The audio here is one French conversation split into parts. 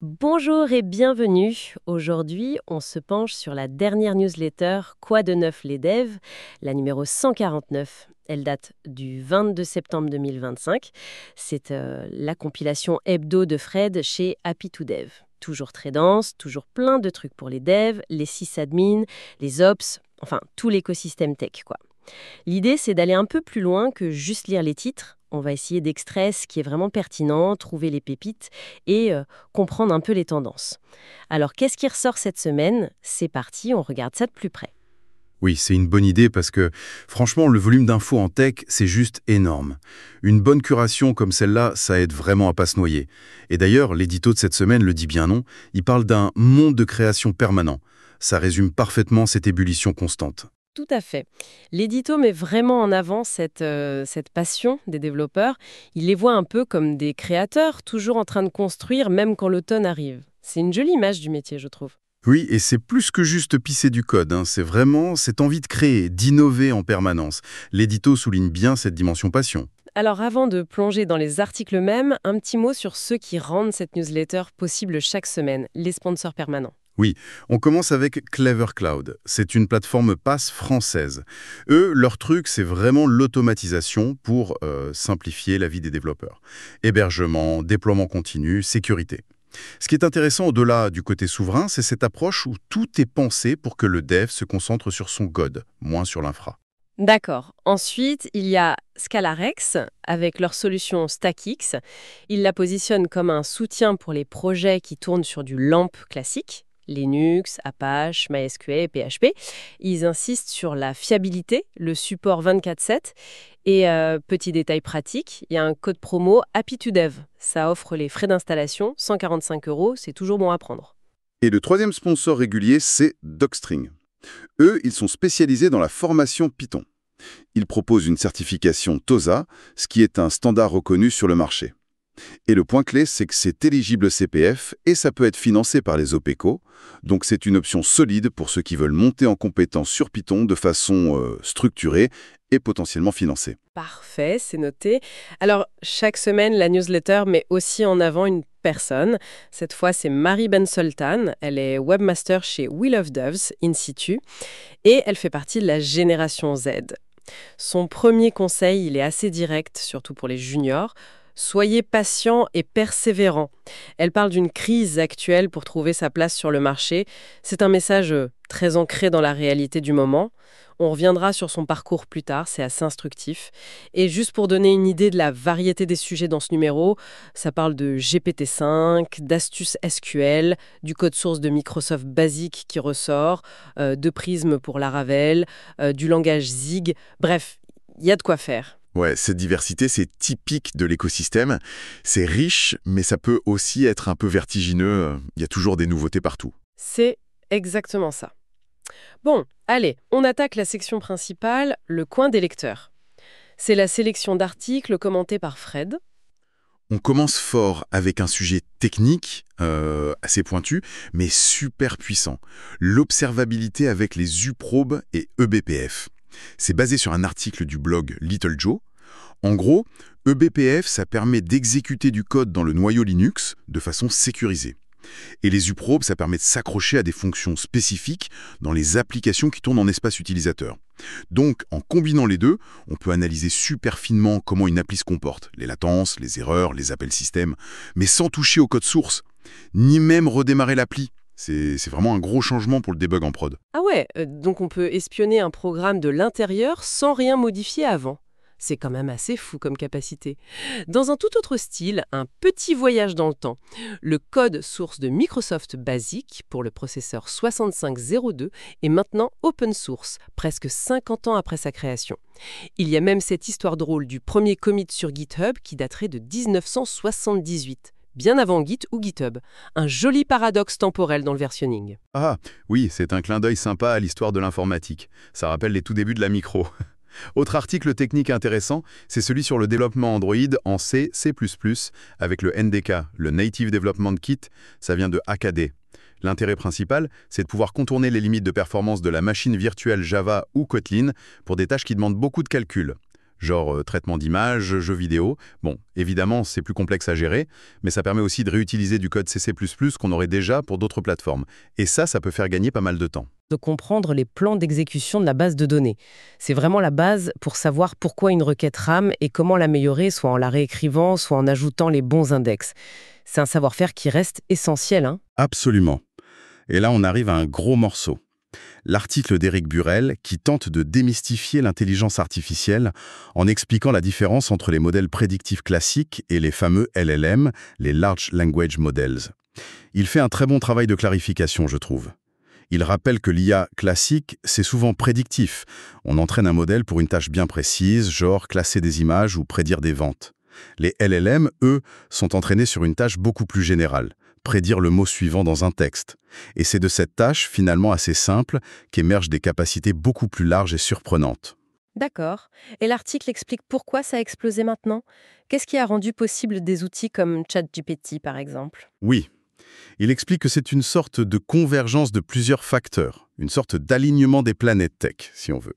Bonjour et bienvenue. Aujourd'hui, on se penche sur la dernière newsletter Quoi de neuf les devs, la numéro 149. Elle date du 22 septembre 2025. C'est la compilation hebdo de Fred chez Happy2Dev. Toujours très dense, toujours plein de trucs pour les devs, les sysadmins, les ops, enfin tout l'écosystème tech quoi. L'idée, c'est d'aller un peu plus loin que juste lire les titres. On va essayer d'extraire ce qui est vraiment pertinent, trouver les pépites et comprendre un peu les tendances. Alors, qu'est-ce qui ressort cette semaine? C'est parti, on regarde ça de plus près. Oui, c'est une bonne idée parce que, franchement, le volume d'infos en tech, c'est juste énorme. Une bonne curation comme celle-là, ça aide vraiment à pas se noyer. Et d'ailleurs, l'édito de cette semaine le dit bien non, il parle d'un monde de création permanent. Ça résume parfaitement cette ébullition constante. Tout à fait. L'édito met vraiment en avant cette passion des développeurs. Il les voit un peu comme des créateurs, toujours en train de construire, même quand l'automne arrive. C'est une jolie image du métier, je trouve. Oui, et c'est plus que juste pisser du code, hein. C'est vraiment cette envie de créer, d'innover en permanence. L'édito souligne bien cette dimension passion. Alors avant de plonger dans les articles mêmes, un petit mot sur ceux qui rendent cette newsletter possible chaque semaine, les sponsors permanents. Oui, on commence avec Clever Cloud. C'est une plateforme PaaS française. Eux, leur truc, c'est vraiment l'automatisation pour simplifier la vie des développeurs. Hébergement, déploiement continu, sécurité. Ce qui est intéressant au-delà du côté souverain, c'est cette approche où tout est pensé pour que le dev se concentre sur son code, moins sur l'infra. D'accord. Ensuite, il y a Scalarex avec leur solution StackX. Ils la positionnent comme un soutien pour les projets qui tournent sur du LAMP classique. Linux, Apache, MySQL, PHP. Ils insistent sur la fiabilité, le support 24/7 et petit détail pratique, il y a un code promo Happy2Dev. Ça offre les frais d'installation, 145 €, c'est toujours bon à prendre. Et le troisième sponsor régulier, c'est Docstring. Eux, ils sont spécialisés dans la formation Python. Ils proposent une certification TOSA, ce qui est un standard reconnu sur le marché. Et le point clé, c'est que c'est éligible CPF et ça peut être financé par les OPECO, donc c'est une option solide pour ceux qui veulent monter en compétence sur Python de façon structurée et potentiellement financée. Parfait, c'est noté. Alors, chaque semaine, la newsletter met aussi en avant une personne. Cette fois, c'est Marie Ben Sultan. Elle est webmaster chez We Love Devs, in situ, et elle fait partie de la génération Z. Son premier conseil, il est assez direct, surtout pour les juniors. Soyez patient et persévérant. Elle parle d'une crise actuelle pour trouver sa place sur le marché. C'est un message très ancré dans la réalité du moment. On reviendra sur son parcours plus tard, c'est assez instructif. Et juste pour donner une idée de la variété des sujets dans ce numéro, ça parle de GPT-5, d'astuces SQL, du code source de Microsoft Basic qui ressort, de Prism pour Laravel, du langage Zig. Bref, il y a de quoi faire. Ouais, cette diversité, c'est typique de l'écosystème. C'est riche, mais ça peut aussi être un peu vertigineux. Il y a toujours des nouveautés partout. C'est exactement ça. Bon, allez, on attaque la section principale, le coin des lecteurs. C'est la sélection d'articles commentés par Fred. On commence fort avec un sujet technique, assez pointu, mais super puissant. L'observabilité avec les UProbes et eBPF. C'est basé sur un article du blog Little Joe. En gros, eBPF, ça permet d'exécuter du code dans le noyau Linux de façon sécurisée. Et les UProbes, ça permet de s'accrocher à des fonctions spécifiques dans les applications qui tournent en espace utilisateur. Donc, en combinant les deux, on peut analyser super finement comment une appli se comporte, les latences, les erreurs, les appels système, mais sans toucher au code source, ni même redémarrer l'appli. C'est vraiment un gros changement pour le debug en prod. Ah ouais, donc on peut espionner un programme de l'intérieur sans rien modifier avant. C'est quand même assez fou comme capacité. Dans un tout autre style, un petit voyage dans le temps. Le code source de Microsoft Basic pour le processeur 6502 est maintenant open source, presque 50 ans après sa création. Il y a même cette histoire drôle du premier commit sur GitHub qui daterait de 1978. Bien avant Git ou GitHub. Un joli paradoxe temporel dans le versionning. Ah, oui, c'est un clin d'œil sympa à l'histoire de l'informatique. Ça rappelle les tout débuts de la micro. Autre article technique intéressant, c'est celui sur le développement Android en C, C++, avec le NDK, le Native Development Kit, ça vient de AKD. L'intérêt principal, c'est de pouvoir contourner les limites de performance de la machine virtuelle Java ou Kotlin pour des tâches qui demandent beaucoup de calcul. genre traitement d'images, jeux vidéo. Bon, évidemment, c'est plus complexe à gérer, mais ça permet aussi de réutiliser du code CC++ qu'on aurait déjà pour d'autres plateformes. Et ça peut faire gagner pas mal de temps. De comprendre les plans d'exécution de la base de données. C'est vraiment la base pour savoir pourquoi une requête rame et comment l'améliorer, soit en la réécrivant, soit en ajoutant les bons index. C'est un savoir-faire qui reste essentiel, hein. Absolument. Et là, on arrive à un gros morceau. L'article d'Éric Burel qui tente de démystifier l'intelligence artificielle en expliquant la différence entre les modèles prédictifs classiques et les fameux LLM, les Large Language Models. Il fait un très bon travail de clarification, je trouve. Il rappelle que l'IA classique, c'est souvent prédictif. On entraîne un modèle pour une tâche bien précise, genre classer des images ou prédire des ventes. Les LLM, eux, sont entraînés sur une tâche beaucoup plus générale, prédire le mot suivant dans un texte. Et c'est de cette tâche, finalement assez simple, qu'émergent des capacités beaucoup plus larges et surprenantes. D'accord. Et l'article explique pourquoi ça a explosé maintenant? Qu'est-ce qui a rendu possible des outils comme ChatGPT, par exemple? Oui. Il explique que c'est une sorte de convergence de plusieurs facteurs, une sorte d'alignement des planètes tech, si on veut.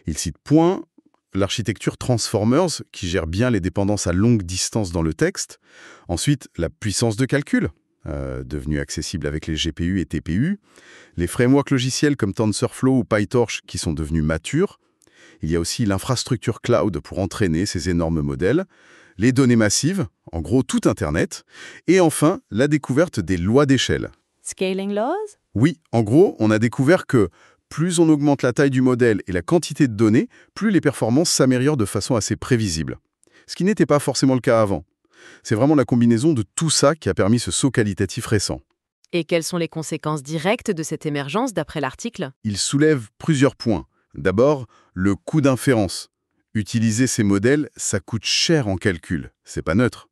Il cite point, l'architecture Transformers, qui gère bien les dépendances à longue distance dans le texte. Ensuite, la puissance de calcul, devenue accessible avec les GPU et TPU. Les frameworks logiciels comme TensorFlow ou PyTorch qui sont devenus matures. Il y a aussi l'infrastructure cloud pour entraîner ces énormes modèles. Les données massives, en gros tout Internet, et enfin la découverte des lois d'échelle. Scaling laws? Oui, en gros, on a découvert que plus on augmente la taille du modèle et la quantité de données, plus les performances s'améliorent de façon assez prévisible. Ce qui n'était pas forcément le cas avant. C'est vraiment la combinaison de tout ça qui a permis ce saut qualitatif récent. Et quelles sont les conséquences directes de cette émergence d'après l'article? Il soulève plusieurs points. D'abord, le coût d'inférence. Utiliser ces modèles, ça coûte cher en calcul, c'est pas neutre.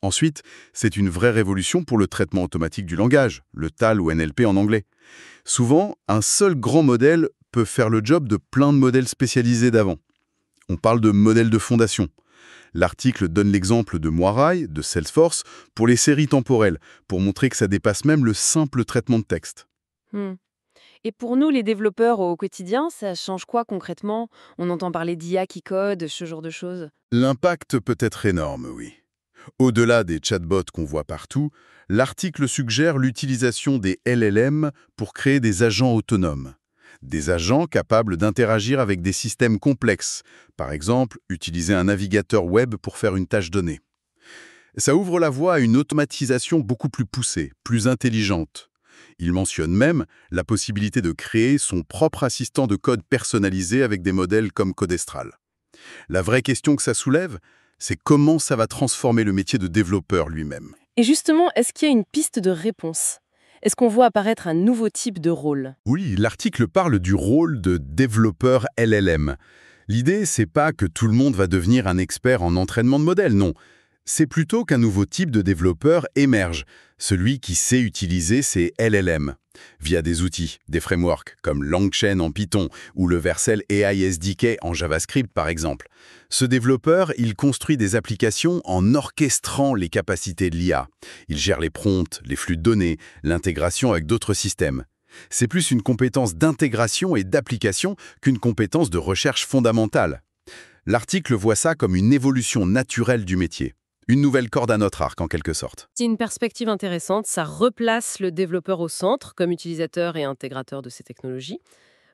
Ensuite, c'est une vraie révolution pour le traitement automatique du langage, le TAL ou NLP en anglais. Souvent, un seul grand modèle peut faire le job de plein de modèles spécialisés d'avant. On parle de modèles de fondation. L'article donne l'exemple de Moirai, de Salesforce, pour les séries temporelles, pour montrer que ça dépasse même le simple traitement de texte. Et pour nous, les développeurs au quotidien, ça change quoi concrètement? On entend parler d'IA qui code, ce genre de choses. L'impact peut être énorme, oui. Au-delà des chatbots qu'on voit partout, l'article suggère l'utilisation des LLM pour créer des agents autonomes. Des agents capables d'interagir avec des systèmes complexes. Par exemple, utiliser un navigateur web pour faire une tâche donnée. Ça ouvre la voie à une automatisation beaucoup plus poussée, plus intelligente. Il mentionne même la possibilité de créer son propre assistant de code personnalisé avec des modèles comme Codestral. La vraie question que ça soulève, c'est comment ça va transformer le métier de développeur lui-même. Et justement, est-ce qu'il y a une piste de réponse? Est-ce qu'on voit apparaître un nouveau type de rôle? Oui, l'article parle du rôle de développeur LLM. L'idée, c'est pas que tout le monde va devenir un expert en entraînement de modèles, non. C'est plutôt qu'un nouveau type de développeur émerge, celui qui sait utiliser ces LLM, via des outils, des frameworks comme LangChain en Python ou le Vercel AI SDK en JavaScript par exemple. Ce développeur, il construit des applications en orchestrant les capacités de l'IA. Il gère les prompts, les flux de données, l'intégration avec d'autres systèmes. C'est plus une compétence d'intégration et d'application qu'une compétence de recherche fondamentale. L'article voit ça comme une évolution naturelle du métier. Une nouvelle corde à notre arc, en quelque sorte. C'est une perspective intéressante, ça replace le développeur au centre comme utilisateur et intégrateur de ces technologies.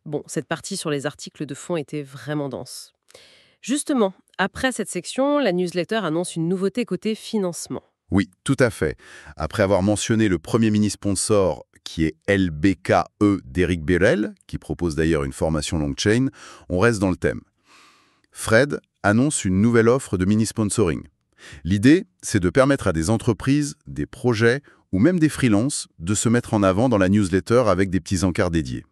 Bon, cette partie sur les articles de fond était vraiment dense. Justement, après cette section, la newsletter annonce une nouveauté côté financement. Oui, tout à fait. Après avoir mentionné le premier mini-sponsor qui est LBKE d'Éric Burel, qui propose d'ailleurs une formation LangChain, on reste dans le thème. Fred annonce une nouvelle offre de mini-sponsoring. L'idée, c'est de permettre à des entreprises, des projets ou même des freelances de se mettre en avant dans la newsletter avec des petits encarts dédiés.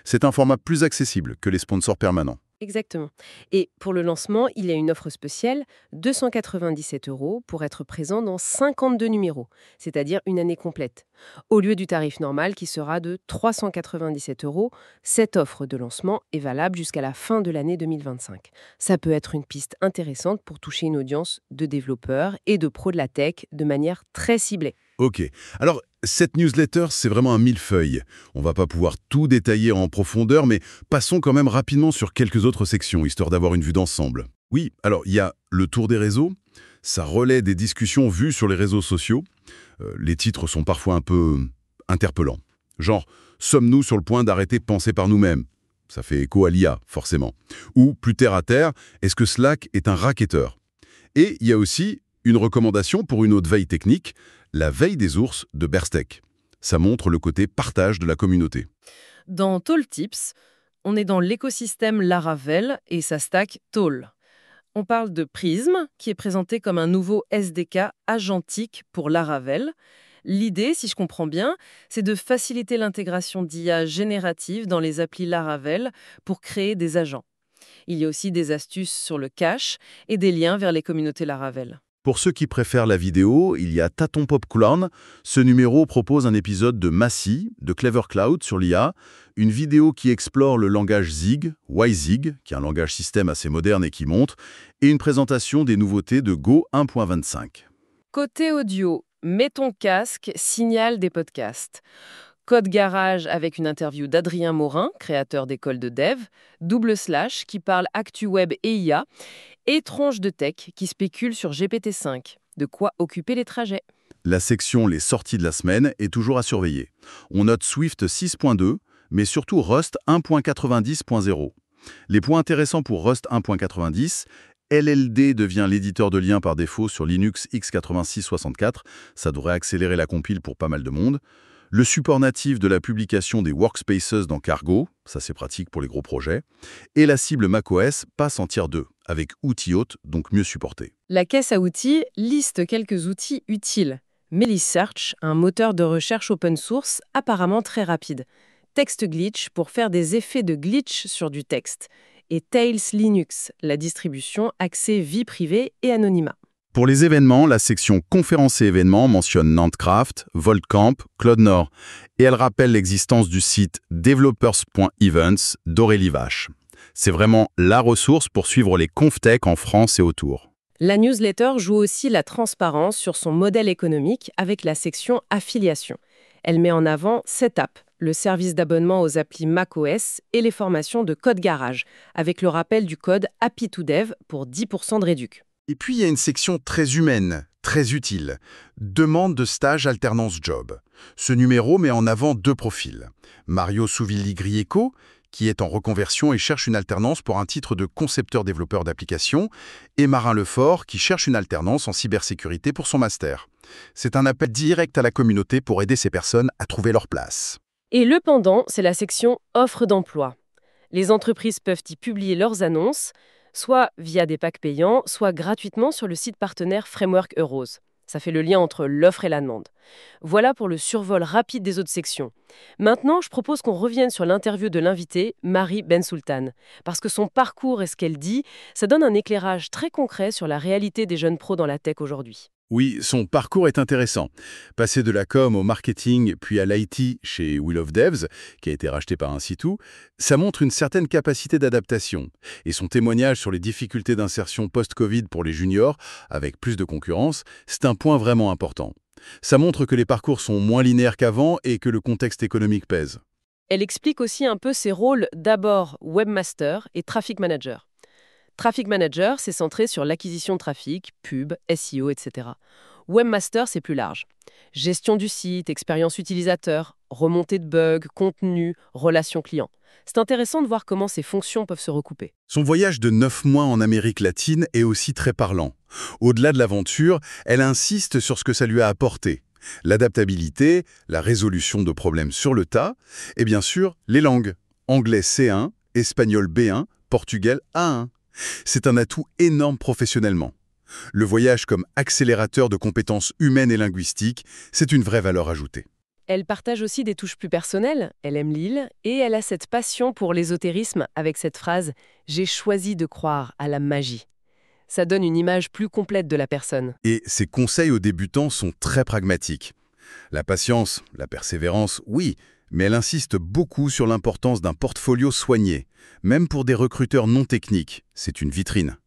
C'est un format plus accessible que les sponsors permanents. Exactement. Et pour le lancement, il y a une offre spéciale, 297 € pour être présent dans 52 numéros, c'est-à-dire une année complète. Au lieu du tarif normal qui sera de 397 €, cette offre de lancement est valable jusqu'à la fin de l'année 2025. Ça peut être une piste intéressante pour toucher une audience de développeurs et de pros de la tech de manière très ciblée. Ok. Alors, cette newsletter, c'est vraiment un millefeuille. On va pas pouvoir tout détailler en profondeur, mais passons quand même rapidement sur quelques autres sections, histoire d'avoir une vue d'ensemble. Oui, alors il y a le tour des réseaux, ça relaie des discussions vues sur les réseaux sociaux. Les titres sont parfois un peu interpellants. Genre, sommes-nous sur le point d'arrêter de penser par nous-mêmes? Ça fait écho à l'IA, forcément. Ou, plus terre à terre, est-ce que Slack est un racketteur? Et il y a aussi une recommandation pour une autre veille technique, la veille des ours de Berstek. Ça montre le côté partage de la communauté. Dans Tooltips, on est dans l'écosystème Laravel et sa stack Tool. On parle de Prism, qui est présenté comme un nouveau SDK agentique pour Laravel. L'idée, si je comprends bien, c'est de faciliter l'intégration d'IA générative dans les applis Laravel pour créer des agents. Il y a aussi des astuces sur le cache et des liens vers les communautés Laravel. Pour ceux qui préfèrent la vidéo, il y a Taton Popcorn. Ce numéro propose un épisode de Massy, de Clever Cloud sur l'IA, une vidéo qui explore le langage Zig, YZig, qui est un langage système assez moderne et qui monte, et une présentation des nouveautés de Go 1.25. Côté audio, mets ton casque, signal des podcasts. Code Garage avec une interview d'Adrien Morin, créateur d'école de dev, /, qui parle ActuWeb et IA, et Tronche de Tech, qui spécule sur GPT-5. De quoi occuper les trajets. La section Les sorties de la semaine est toujours à surveiller. On note Swift 6.2, mais surtout Rust 1.90.0. Les points intéressants pour Rust 1.90, LLD devient l'éditeur de liens par défaut sur Linux x86-64, ça devrait accélérer la compile pour pas mal de monde. Le support natif de la publication des workspaces dans Cargo, ça c'est pratique pour les gros projets. Et la cible macOS passe en tier 2, avec outils hôtes, donc mieux supportés. La caisse à outils liste quelques outils utiles. Melissearch, un moteur de recherche open source apparemment très rapide. TextGlitch pour faire des effets de glitch sur du texte. Et Tails Linux, la distribution accès vie privée et anonymat. Pour les événements, la section conférences et événements mentionne Nantcraft, Voltcamp, CloudNor, et elle rappelle l'existence du site developers.events d'Aurélie Vache. C'est vraiment la ressource pour suivre les ConfTech en France et autour. La newsletter joue aussi la transparence sur son modèle économique avec la section affiliation. Elle met en avant Setup, le service d'abonnement aux applis macOS et les formations de Code Garage, avec le rappel du code Happy2Dev pour 10% de réduc. Et puis il y a une section très humaine, très utile. Demande de stage alternance job. Ce numéro met en avant 2 profils. Mario Souvilli-Grieco, qui est en reconversion et cherche une alternance pour un titre de concepteur-développeur d'applications, et Marin Lefort, qui cherche une alternance en cybersécurité pour son master. C'est un appel direct à la communauté pour aider ces personnes à trouver leur place. Et le pendant, c'est la section offre d'emploi. Les entreprises peuvent y publier leurs annonces, soit via des packs payants, soit gratuitement sur le site partenaire Framework Euros. Ça fait le lien entre l'offre et la demande. Voilà pour le survol rapide des autres sections. Maintenant, je propose qu'on revienne sur l'interview de l'invitée, Marie Bensultan. Parce que son parcours et ce qu'elle dit, ça donne un éclairage très concret sur la réalité des jeunes pros dans la tech aujourd'hui. Oui, son parcours est intéressant. Passer de la com au marketing, puis à l'IT chez Will of Devs, qui a été racheté par Insitu, ça montre une certaine capacité d'adaptation. Et son témoignage sur les difficultés d'insertion post-Covid pour les juniors, avec plus de concurrence, c'est un point vraiment important. Ça montre que les parcours sont moins linéaires qu'avant et que le contexte économique pèse. Elle explique aussi un peu ses rôles, d'abord webmaster et traffic manager. Traffic Manager, c'est centré sur l'acquisition de trafic, pub, SEO, etc. Webmaster, c'est plus large. Gestion du site, expérience utilisateur, remontée de bugs, contenu, relations clients. C'est intéressant de voir comment ces fonctions peuvent se recouper. Son voyage de 9 mois en Amérique latine est aussi très parlant. Au-delà de l'aventure, elle insiste sur ce que ça lui a apporté. L'adaptabilité, la résolution de problèmes sur le tas, et bien sûr, les langues. Anglais C1, espagnol B1, portugais A1. C'est un atout énorme professionnellement. Le voyage comme accélérateur de compétences humaines et linguistiques, c'est une vraie valeur ajoutée. Elle partage aussi des touches plus personnelles, elle aime l'île, et elle a cette passion pour l'ésotérisme avec cette phrase « J'ai choisi de croire à la magie ». Ça donne une image plus complète de la personne. Et ses conseils aux débutants sont très pragmatiques. La patience, la persévérance, oui, mais elle insiste beaucoup sur l'importance d'un portfolio soigné. Même pour des recruteurs non techniques, c'est une vitrine.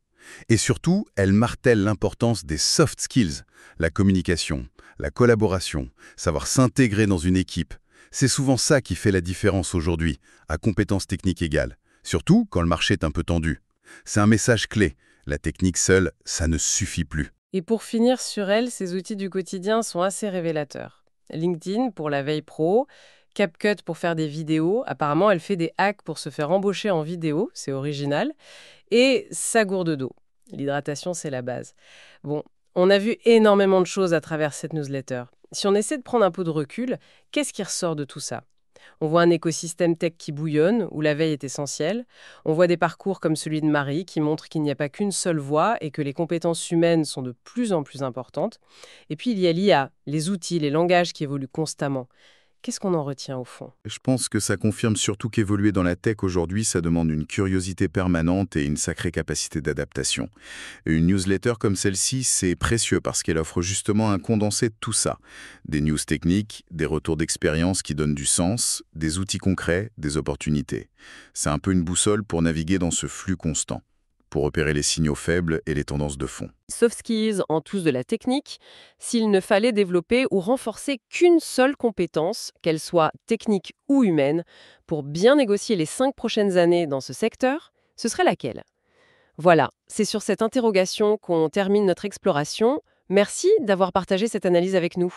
Et surtout, elle martèle l'importance des soft skills, la communication, la collaboration, savoir s'intégrer dans une équipe. C'est souvent ça qui fait la différence aujourd'hui, à compétences techniques égales. Surtout quand le marché est un peu tendu. C'est un message clé. La technique seule, ça ne suffit plus. Et pour finir sur elle, ces outils du quotidien sont assez révélateurs. LinkedIn pour la veille pro, CapCut pour faire des vidéos. Apparemment, elle fait des hacks pour se faire embaucher en vidéo, c'est original. Et sa gourde d'eau. L'hydratation, c'est la base. Bon, on a vu énormément de choses à travers cette newsletter. Si on essaie de prendre un peu de recul, qu'est-ce qui ressort de tout ça? On voit un écosystème tech qui bouillonne, où la veille est essentielle. On voit des parcours comme celui de Marie qui montrent qu'il n'y a pas qu'une seule voie et que les compétences humaines sont de plus en plus importantes. Et puis il y a l'IA, les outils, les langages qui évoluent constamment. Qu'est-ce qu'on en retient au fond? Je pense que ça confirme surtout qu'évoluer dans la tech aujourd'hui, ça demande une curiosité permanente et une sacrée capacité d'adaptation. Et une newsletter comme celle-ci, c'est précieux parce qu'elle offre justement un condensé de tout ça. Des news techniques, des retours d'expérience qui donnent du sens, des outils concrets, des opportunités. C'est un peu une boussole pour naviguer dans ce flux constant, pour repérer les signaux faibles et les tendances de fond. Soft skills en tous de la technique, s'il ne fallait développer ou renforcer qu'une seule compétence, qu'elle soit technique ou humaine, pour bien négocier les 5 prochaines années dans ce secteur, ce serait laquelle? Voilà, c'est sur cette interrogation qu'on termine notre exploration. Merci d'avoir partagé cette analyse avec nous.